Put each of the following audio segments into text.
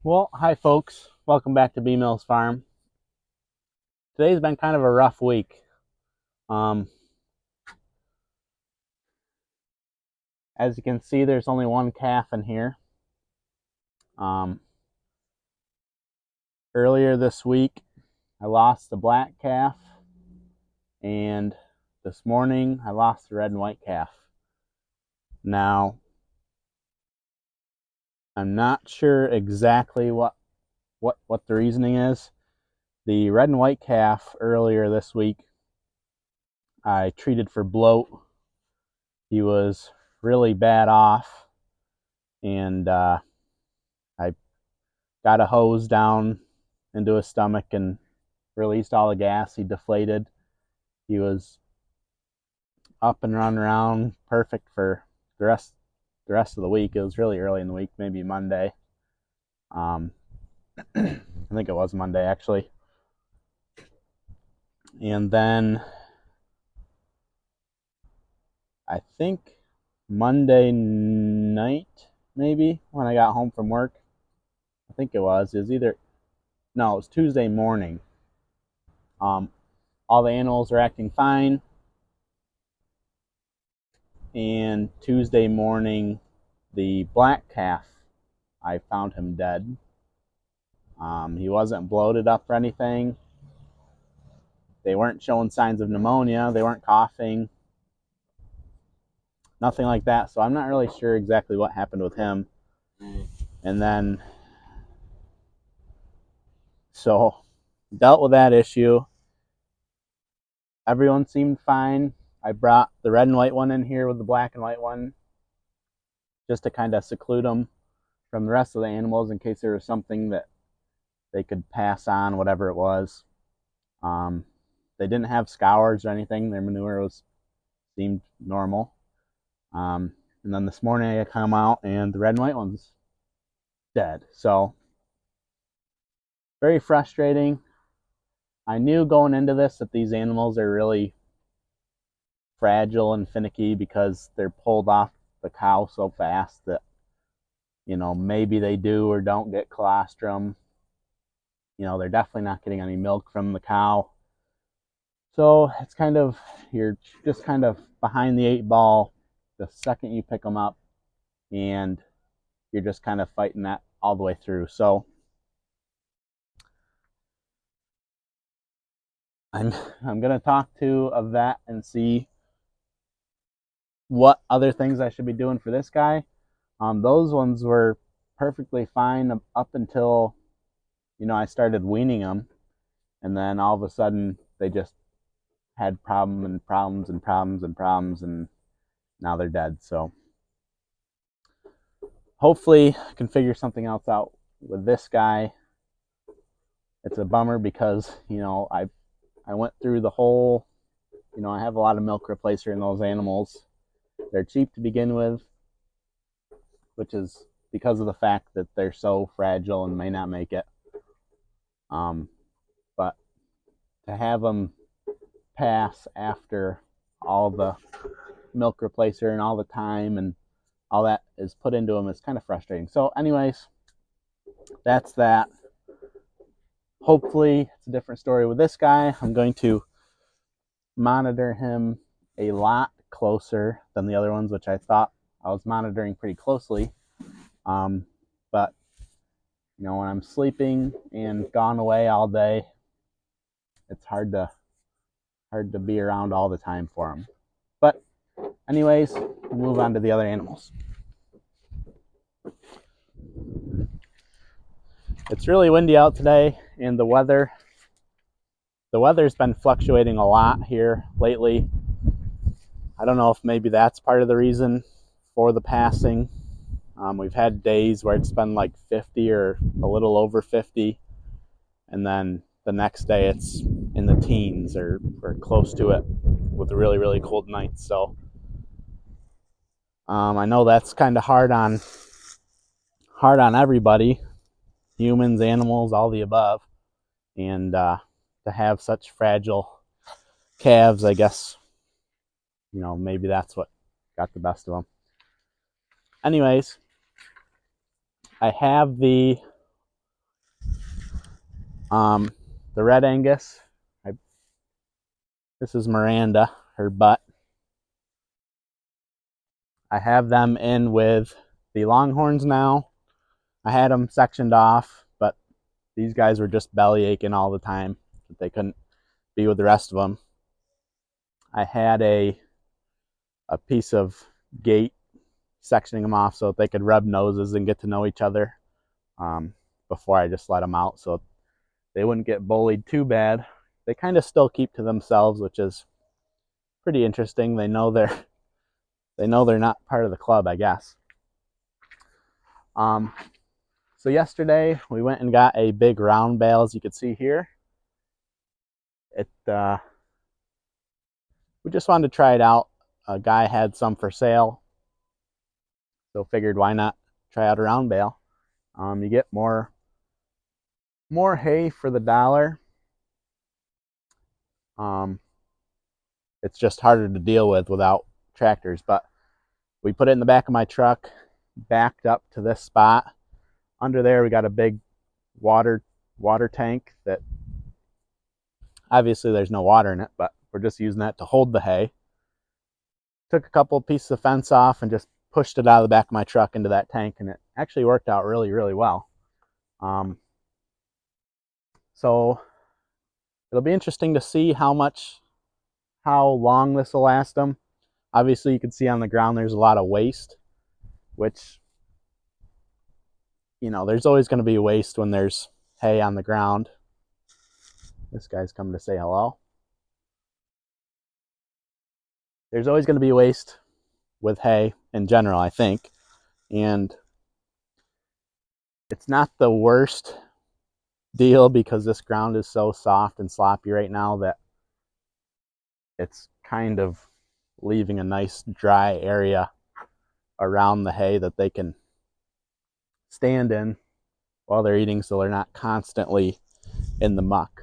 Well, hi folks. Welcome back to B Mills Farm. Today's been kind of a rough week. As you can see, there's only one calf in here. Earlier this week, I lost the black calf, and this morning I lost the red and white calf. Now, I'm not sure exactly what the reasoning is. The red and white calf earlier this week, I treated for bloat. He was really bad off, and I got a hose down into his stomach and released all the gas. He deflated. He was up and running around perfect for the rest of the week. It was really early in the week, maybe Monday. I think it was Monday actually. And then I think Monday night, maybe, when I got home from work. I think it was. It was Tuesday morning. All the animals were acting fine. And Tuesday morning, the black calf, I found him dead. He wasn't bloated up or anything. They weren't showing signs of pneumonia. They weren't coughing. Nothing like that. So I'm not really sure exactly what happened with him. And then, so dealt with that issue. Everyone seemed fine. I brought the red and white one in here with the black and white one just to kind of seclude them from the rest of the animals in case there was something that they could pass on, whatever it was. They didn't have scours or anything. Their manure seemed normal. And then this morning I come out and the red and white one's dead. So very frustrating. I knew going into this that these animals are really fragile and finicky because they're pulled off the cow so fast that, maybe they do or don't get colostrum. They're definitely not getting any milk from the cow. So it's you're just kind of behind the 8 ball the second you pick them up, and you're just kind of fighting that all the way through. So I'm going to talk to a vet and see what other things I should be doing for this guy. Those ones were perfectly fine up until, I started weaning them, and then all of a sudden they just had problems, and now they're dead. So hopefully I can figure something else out with this guy. It's a bummer because, I went through the whole, I have a lot of milk replacer in those animals. They're cheap to begin with, which is because of the fact that they're so fragile and may not make it. But to have them pass after all the milk replacer and all the time and all that is put into them is kind of frustrating. So anyways, that's that. Hopefully it's a different story with this guy. I'm going to monitor him a lot closer than the other ones, which I thought I was monitoring pretty closely. But when I'm sleeping and gone away all day, it's hard to be around all the time for him. But anyways, we'll move on to the other animals. It's really windy out today, and the weather's been fluctuating a lot here lately. I don't know if maybe that's part of the reason for the passing. We've had days where it's been like 50 or a little over 50, and then the next day it's in the teens or close to it with really, really cold nights. So I know that's kind of hard on everybody, humans, animals, all the above. And to have such fragile calves, I guess, maybe that's what got the best of them. Anyways, I have the Red Angus. This is Miranda, her butt. I have them in with the Longhorns now. I had them sectioned off, but these guys were just belly aching all the time. They couldn't be with the rest of them. I had a piece of gate sectioning them off so that they could rub noses and get to know each other before I just let them out, so they wouldn't get bullied too bad. They kind of still keep to themselves, which is pretty interesting. They know they're not part of the club, I guess. So yesterday we went and got a big round bale, as you can see here. We just wanted to try it out. A guy had some for sale, so figured why not try out a round bale. You get more hay for the dollar. It's just harder to deal with without tractors, but we put it in the back of my truck, backed up to this spot. Under there we got a big water tank that obviously there's no water in it, but we're just using that to hold the hay. Took a couple pieces of fence off and just pushed it out of the back of my truck into that tank, and it actually worked out really, really well. So it'll be interesting to see how long this will last them. Obviously, you can see on the ground there's a lot of waste, which, there's always going to be waste when there's hay on the ground. This guy's coming to say hello. There's always going to be waste with hay in general, I think. And it's not the worst deal because this ground is so soft and sloppy right now that it's kind of leaving a nice dry area around the hay that they can stand in while they're eating, so they're not constantly in the muck.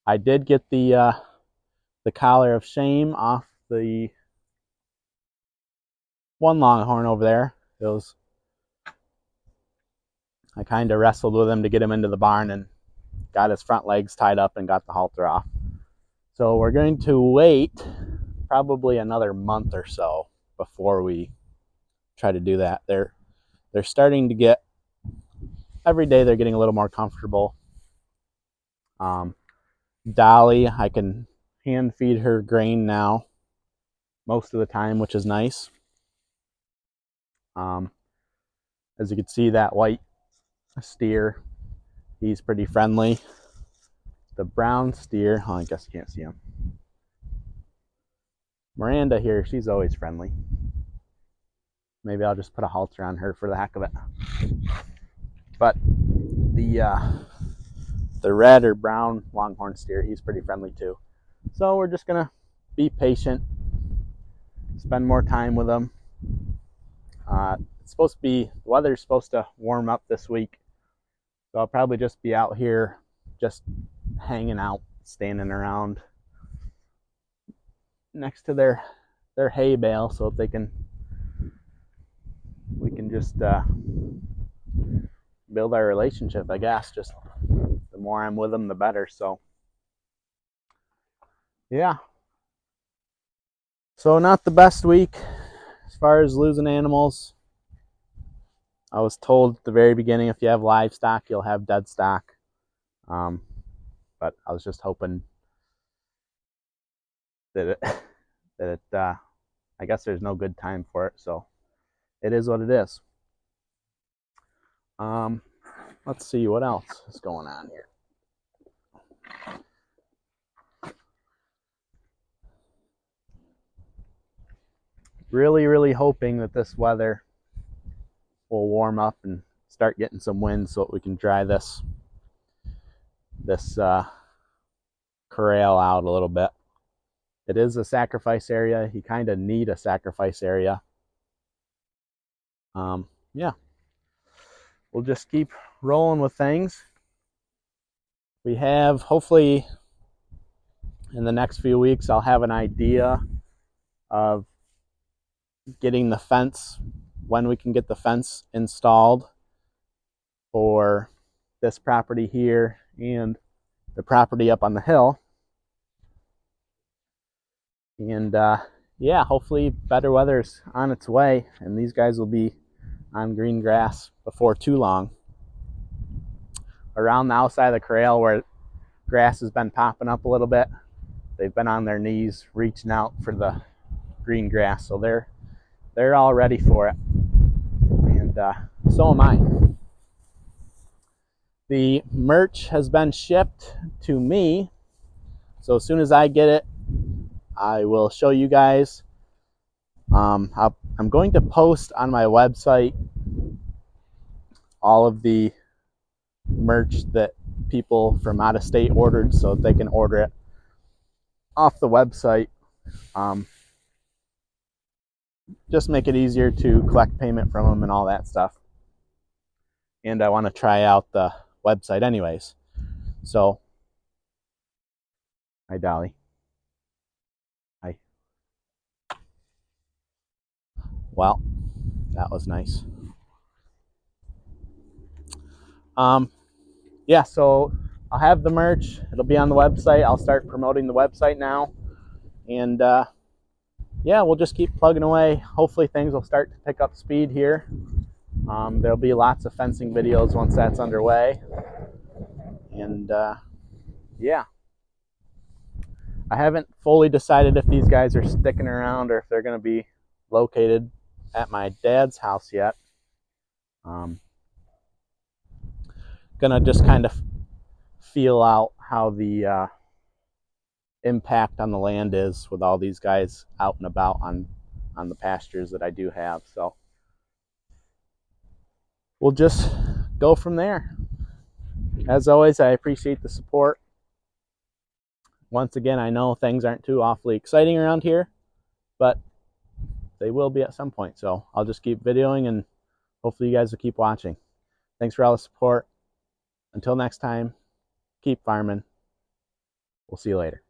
I did get the collar of shame off the one Longhorn over there. I kind of wrestled with him to get him into the barn and got his front legs tied up and got the halter off. So we're going to wait probably another month or so before we try to do that. They're starting to get, every day they're getting a little more comfortable. Dolly, I can hand feed her grain now most of the time, which is nice. As you can see, that white steer, he's pretty friendly. The brown steer, I guess you can't see him. Miranda here, she's always friendly. Maybe I'll just put a halter on her for the heck of it. But the red or brown Longhorn steer, he's pretty friendly too. So we're just gonna be patient, spend more time with them. It's supposed to be, the weather's supposed to warm up this week, so I'll probably just be out here just hanging out, standing around next to their hay bale so that we can just build our relationship, I guess. Just the more I'm with them, the better. So yeah, so not the best week as far as losing animals. I was told at the very beginning, if you have livestock, you'll have dead stock. But I was just hoping that I guess there's no good time for it, so it is what it is. Let's see what else is going on here. really hoping that this weather will warm up and start getting some wind so that we can dry this corral out a little bit. It is a sacrifice area. You kind of need a sacrifice area. Yeah, we'll just keep rolling with things. We have, hopefully in the next few weeks, I'll have an idea of getting the fence, when we can get the fence installed for this property here and the property up on the hill. And yeah, hopefully better weather's on its way and these guys will be on green grass before too long. Around the outside of the corral where grass has been popping up a little bit, they've been on their knees reaching out for the green grass, so they're all ready for it, and so am I. The merch has been shipped to me, so as soon as I get it, I will show you guys. I'm going to post on my website all of the merch that people from out of state ordered so that they can order it off the website. Just make it easier to collect payment from them and all that stuff. And I want to try out the website anyways. So, hi Dolly. Hi. Well, that was nice. Yeah, so I'll have the merch. It'll be on the website. I'll start promoting the website now. And yeah, we'll just keep plugging away. Hopefully things will start to pick up speed here. There'll be lots of fencing videos once that's underway. And yeah. I haven't fully decided if these guys are sticking around or if they're going to be located at my dad's house yet. Gonna just kind of feel out how the impact on the land is with all these guys out and about on the pastures that I do have. So we'll just go from there. As always, I appreciate the support. Once again, I know things aren't too awfully exciting around here, but they will be at some point. So I'll just keep videoing and hopefully you guys will keep watching. Thanks for all the support. Until next time, keep farming. We'll see you later.